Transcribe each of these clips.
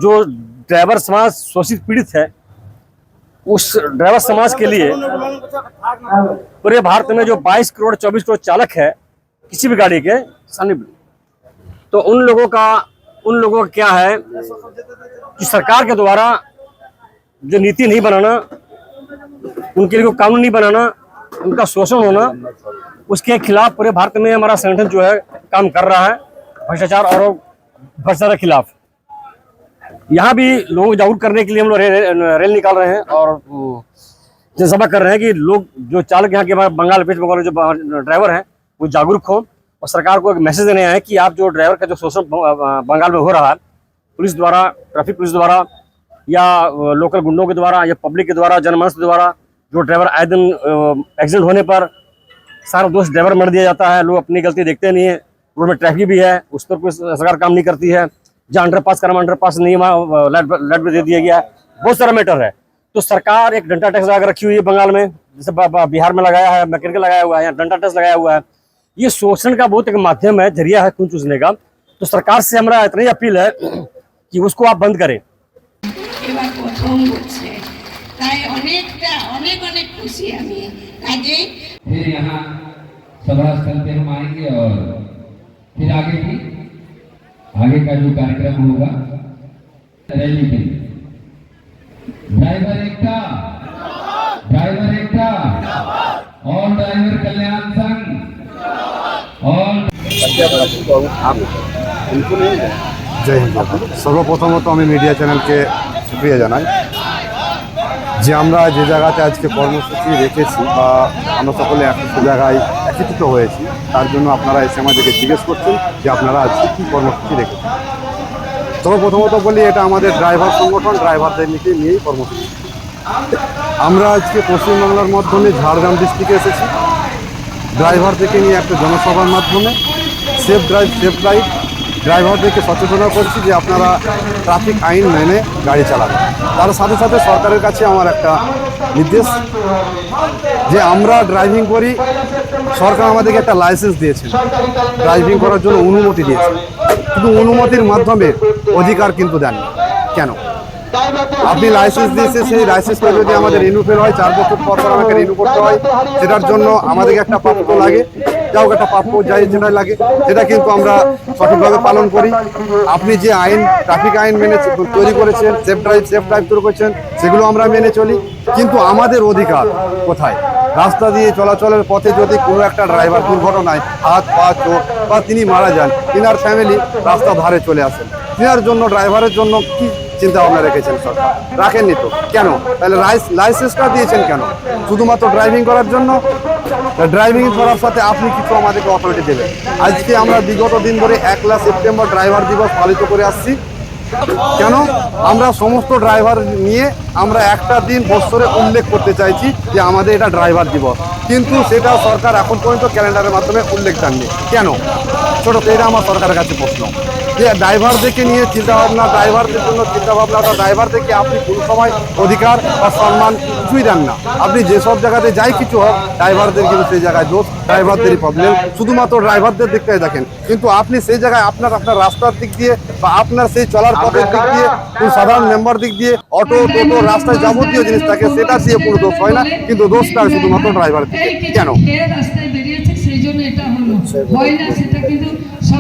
जो ड्राइवर समाज शोषित पीड़ित है, उस ड्राइवर समाज के लिए पूरे भारत में जो 22 करोड़ 24 करोड़ चालक है किसी भी गाड़ी के सामने, तो उन लोगों का क्या है कि सरकार के द्वारा जो नीति नहीं बनाना, उनके लिए कानून नहीं बनाना, उनका शोषण होना, उसके खिलाफ पूरे भारत में हमारा संगठन जो है काम कर रहा है, भ्रष्टाचार और भ्रष्टाचार के खिलाफ। यहाँ भी लोगों को जागरूक करने के लिए हम लोग रैली निकाल रहे हैं और जनसभा कर रहे हैं कि लोग जो चालक यहाँ के बंगाल वेस्ट बंगाल जो ड्राइवर हैं वो जागरूक हो और सरकार को एक मैसेज देने आए कि आप जो ड्राइवर का जो शोषण बंगाल में हो रहा है, पुलिस द्वारा, ट्रैफिक पुलिस द्वारा या लोकल गुंडों के द्वारा या पब्लिक के द्वारा, जनमानस के द्वारा, जो ड्राइवर आए दिन एक्सीडेंट होने पर सारा दोष ड्राइवर मर दिया जाता है। लोग अपनी गलती देखते नहीं है। रोड में ट्रैफिक भी है, उस पर कोई सरकार काम नहीं करती है। जहाँ अंडरपास कराना अंडरपास नहीं, वहाँ लाइट भी दे दिया गया है। बहुत सारा मैटर है। तो सरकार एक डंडा टैक्स लगा रखी हुई है बंगाल में, जैसे बिहार में लगाया है, मैकेनिकल लगाया हुआ है, यहाँ डंडा टैक्स लगाया हुआ है। ये शोषण का बहुत एक माध्यम है, जरिया है खून चूसने का। तो सरकार से हमारा इतनी अपील है कि उसको आप बंद करें। फिर यहाँ सभा स्थल पे हम आएंगे और फिर आगे का जो कार्यक्रम होगा रैली पे। ड्राइवर एकता और ड्राइवर कल्याण संघ और जय हिंद। सर्वप्रथमत আমি মিডিয়া চ্যানেলকে শুকরিয়া জানাই যে আমরা যে জায়গাতে আজকে কর্মসূচি রেখেছি বা আমরা সকলে একই জায়গায় একত্রিত হয়েছি, তার জন্য আপনারা এসে আমাদেরকে জিজ্ঞেস করছেন যে আপনারা আজকে কী কর্মসূচি রেখেছেন। সর্বপ্রথমত বলি, এটা আমাদের ড্রাইভার সংগঠন, ড্রাইভারদের নিয়েই কর্মসূচি। আমরা আজকে পশ্চিমবাংলার মাধ্যমে ঝাড়গ্রাম ডিস্ট্রিক্টে এসেছি ড্রাইভারদেরকে নিয়ে একটা জনসভার মাধ্যমে সেফ ড্রাইভ সেফ রাইড ড্রাইভারদেরকে সচেতন করছি যে আপনারা ট্রাফিক আইন মেনে গাড়ি চালাবেন। তার সাথে সাথে সরকারের কাছে আমার একটা নির্দেশ যে আমরা ড্রাইভিং করি, সরকার আমাদেরকে একটা লাইসেন্স দিয়েছেন, ড্রাইভিং করার জন্য অনুমতি দিয়েছে, কিন্তু অনুমতির মাধ্যমে অধিকার কিন্তু দেন না। কেন? আপনি লাইসেন্স দিয়েছে, সেই লাইসেন্সটা যদি আমাদের রিনিউ ফেল হয়, 4 বছর পর আমাকে রিনিউ করতে হয়, সেটার জন্য আমাদেরকে একটা প্রাপ্য লাগে, যাও একটা প্রাপ্য যাই যেটা লাগে, সেটা কিন্তু আমরা সঠিকভাবে পালন করি। আপনি যে আইন ট্রাফিক আইন মেনে তৈরি করেছেন, সেফ ড্রাইভ তৈরি করেছেন, সেগুলো আমরা মেনে চলি। কিন্তু আমাদের অধিকার কোথায়? রাস্তা দিয়ে চলাচলের পথে যদি কোনো একটা ড্রাইভার দুর্ঘটনায় হাত পা চোখ বা তিনি মারা যান, তিনার ফ্যামিলি রাস্তা ধারে চলে আসেন, তিনার জন্য ড্রাইভারের জন্য কি চিন্তা ভাবনা রেখেছেন সরকার? রাখেননি তো। কেন? তাহলে লাইসেন্সটা দিয়েছেন কেন? শুধুমাত্র ড্রাইভিং করার জন্য? ড্রাইভিং করার সাথে আপনি কিছু আমাদেরকে অথরিটি দেবেন। আজকে আমরা বিগত দিন ধরে 1 সেপ্টেম্বর ড্রাইভার দিবস পালিত করে আসছি। কেন? আমরা সমস্ত ড্রাইভার নিয়ে আমরা একটা দিন বছরে উল্লেখ করতে চাইছি যে আমাদের এটা ড্রাইভার দিবস, কিন্তু সেটা সরকার এখন পর্যন্ত ক্যালেন্ডারের মাধ্যমে উল্লেখ দেননি। কেন? ছোট এটা আমার সরকারের কাছে প্রশ্ন যে ড্রাইভারদেরকে নিয়ে চিন্তাভাবনা, ড্রাইভারদের জন্য চিন্তাভাবনা, বা ড্রাইভারদেরকে আপনি কোনো সময় অধিকার বা সম্মান কিছুই দেন না। আপনি যেসব জায়গাতে যাই কিছু হোক, ড্রাইভারদের কিন্তু সেই জায়গায় দোষ, ড্রাইভারদেরই প্রবলেম, শুধুমাত্র ড্রাইভারদের দিকটাই দেখেন। কিন্তু আপনি সেই জায়গায় আপনার রাস্তার দিক দিয়ে বা আপনার সেই চলার পথের দিক দিয়ে, কোনো সাধারণ মেম্বার দিক দিয়ে, অটো টোটো রাস্তায় যাবতীয় জিনিস থাকে, সেটা দিয়ে কোনো দোষ হয় না, কিন্তু দোষটা শুধুমাত্র ড্রাইভারের দিকে। কেন?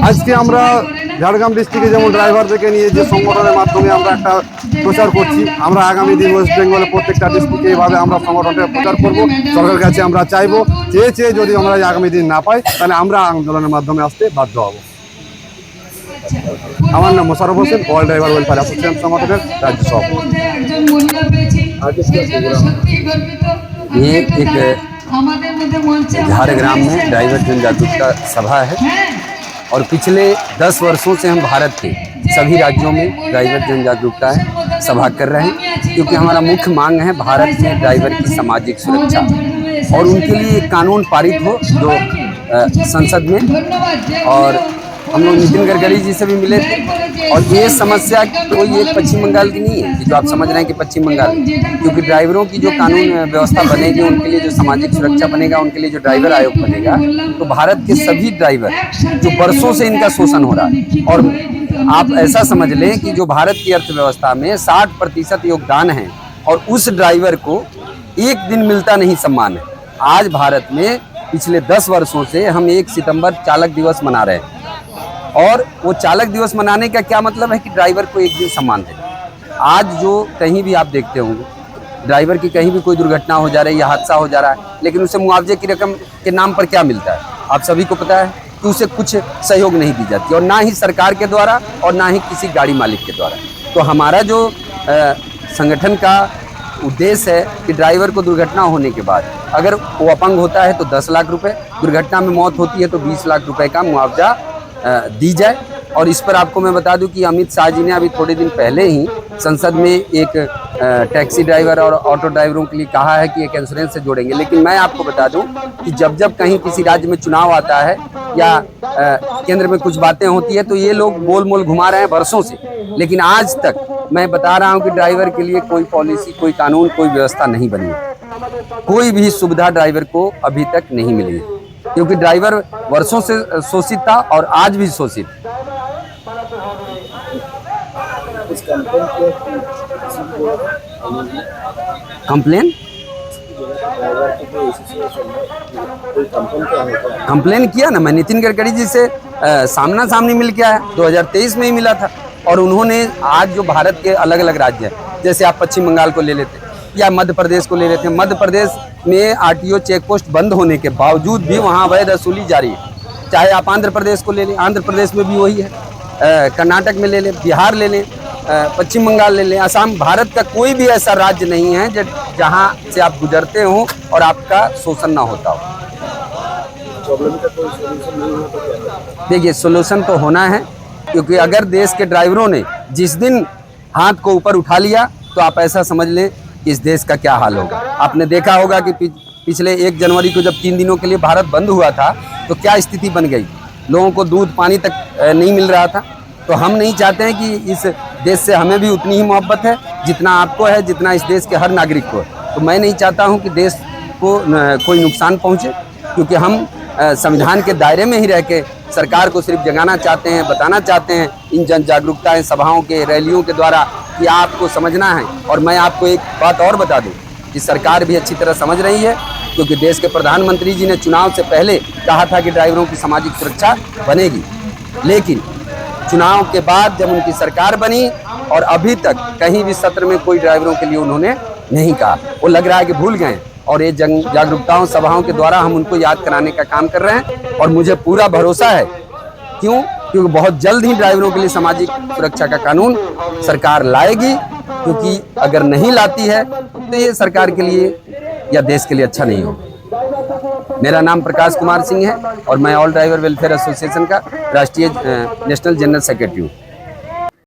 আজকে আমরা ঝাড়গ্রাম ডিস্ট্রিক্টে যেমন ড্রাইভারদেরকে নিয়ে যে সংগঠনের মাধ্যমে আমরা একটা প্রচার করছি, আমরা আগামী দিন ওয়েস্ট বেঙ্গলে প্রত্যেকটা ডিস্ট্রিক্টে এইভাবে আমরা সংগঠনটা প্রচার করব। সরকারের কাছে আমরা চাইবো, চেয়ে যদি আমরা আগামী দিন না পাই, তাহলে আমরা আন্দোলনের মাধ্যমে আসতে বাধ্য হব। আমার নাম Mosharraf Hossain, all driver welfare association সংগঠনের রাজ্য সভাপতি। ये एक झारग्राम में ड्राइवर जन जागरूकता सभा है और पिछले 10 वर्षों से हम भारत के सभी राज्यों में ड्राइवर जन जागरूकता सभा कर रहे हैं, क्योंकि हमारा मुख्य मांग है भारत में ड्राइवर की सामाजिक सुरक्षा और उनके लिए एक कानून पारित हो जो संसद में। और हम लोग नितिन गडकरी जी से भी मिले थे और ये समस्या कोई एक पश्चिम बंगाल की नहीं है, जो आप समझ रहे हैं कि पश्चिम बंगाल, क्योंकि ड्राइवरों की जो कानून व्यवस्था बनेगी, उनके लिए जो सामाजिक सुरक्षा बनेगा, उनके लिए जो ड्राइवर आयोग बनेगा, तो भारत के सभी ड्राइवर जो वर्षों से इनका शोषण हो रहा है और आप ऐसा समझ लें कि जो भारत की अर्थव्यवस्था में 60% योगदान है और उस ड्राइवर को एक दिन मिलता नहीं सम्मान है। आज भारत में पिछले 10 वर्षों से हम 1 सितंबर चालक दिवस मना रहे हैं और वो चालक दिवस मनाने का क्या मतलब है कि ड्राइवर को एक दिन सम्मान दें। आज जो कहीं भी आप देखते होंगे ड्राइवर की कहीं भी कोई दुर्घटना हो जा रही है या हादसा हो जा रहा है, लेकिन उसे मुआवजे की रकम के नाम पर क्या मिलता है आप सभी को पता है कि उसे कुछ सहयोग नहीं दी जाती और ना ही सरकार के द्वारा और ना ही किसी गाड़ी मालिक के द्वारा। तो हमारा जो संगठन का उद्देश्य है कि ड्राइवर को दुर्घटना होने के बाद अगर वो अपंग होता है तो 10 लाख रुपए, दुर्घटना में मौत होती है तो 20 लाख रुपए का मुआवजा दी जाए। और इस पर आपको मैं बता दूं कि अमित शाह जी ने अभी थोड़े दिन पहले ही संसद में एक टैक्सी ड्राइवर और ऑटो ड्राइवरों के लिए कहा है कि एक इंश्योरेंस से जोड़ेंगे। लेकिन मैं आपको बता दूं कि जब कहीं किसी राज्य में चुनाव आता है या केंद्र में कुछ बातें होती है तो ये लोग गोल मोल घुमा रहे हैं वर्षों से, लेकिन आज तक मैं बता रहा हूं कि ड्राइवर के लिए कोई पॉलिसी, कोई कानून, कोई व्यवस्था नहीं बनी है। कोई भी सुविधा ड्राइवर को अभी तक नहीं मिली है क्योंकि ड्राइवर वर्षों से शोषित था और आज भी शोषित। कंप्लेन किया ना, मैं नितिन गडकरी जी से सामना सामनी मिल के आया, 2023 में ही मिला था। और उन्होंने आज जो भारत के अलग अलग राज्य हैं, जैसे आप पश्चिम बंगाल को ले लेते या मध्य प्रदेश को ले लेते हैं, मध्य प्रदेश में आरटीओ चेक पोस्ट बंद होने के बावजूद भी वहाँ अवैध वसूली जारी है। चाहे आप आंध्र प्रदेश को ले लें, आंध्र प्रदेश में भी वही है, कर्नाटक में ले लें, बिहार ले लें, पश्चिम बंगाल ले लें, असम, भारत का कोई भी ऐसा राज्य नहीं है जहाँ से आप गुजरते हो और आपका शोषण ना होता हो। देखिए सोल्यूशन तो होना है, क्योंकि अगर देश के ड्राइवरों ने जिस दिन हाथ को ऊपर उठा लिया तो आप ऐसा समझ लें कि इस देश का क्या हाल होगा। आपने देखा होगा कि पिछले 1 जनवरी को जब 3 दिनों के लिए भारत बंद हुआ था तो क्या स्थिति बन गई, लोगों को दूध पानी तक नहीं मिल रहा था। तो हम नहीं चाहते हैं कि इस देश से हमें भी उतनी ही मोहब्बत है जितना आपको है, जितना इस देश के हर नागरिक को है। तो मैं नहीं चाहता हूं कि देश को कोई नुकसान पहुंचे, क्योंकि हम संविधान के दायरे में ही रह के सरकार को सिर्फ जगाना चाहते हैं, बताना चाहते हैं इन जन जागरूकता सभाओं के, रैलियों के द्वारा कि आपको समझना है। और मैं आपको एक बात और बता दूं कि सरकार भी अच्छी तरह समझ रही है, क्योंकि देश के प्रधानमंत्री जी ने चुनाव से पहले कहा था कि ड्राइवरों की सामाजिक सुरक्षा बनेगी, लेकिन चुनाव के बाद जब उनकी सरकार बनी और अभी तक कहीं भी सत्र में कोई ड्राइवरों के लिए उन्होंने नहीं कहा। वो लग रहा है कि भूल गए और ये जागरूकताओं सभाओं के द्वारा हम उनको याद कराने का काम कर रहे हैं। और मुझे पूरा भरोसा है, क्योंकि बहुत जल्द ही ड्राइवरों के लिए सामाजिक सुरक्षा का कानून सरकार लाएगी, क्योंकि अगर नहीं लाती है तो ये सरकार के लिए या देश के लिए अच्छा नहीं होगा। मेरा नाम प्रकाश कुमार सिंह है और मैं ऑल ड्राइवर वेलफेयर एसोसिएशन का राष्ट्रीय नेशनल जनरल सेक्रेटरी हूँ।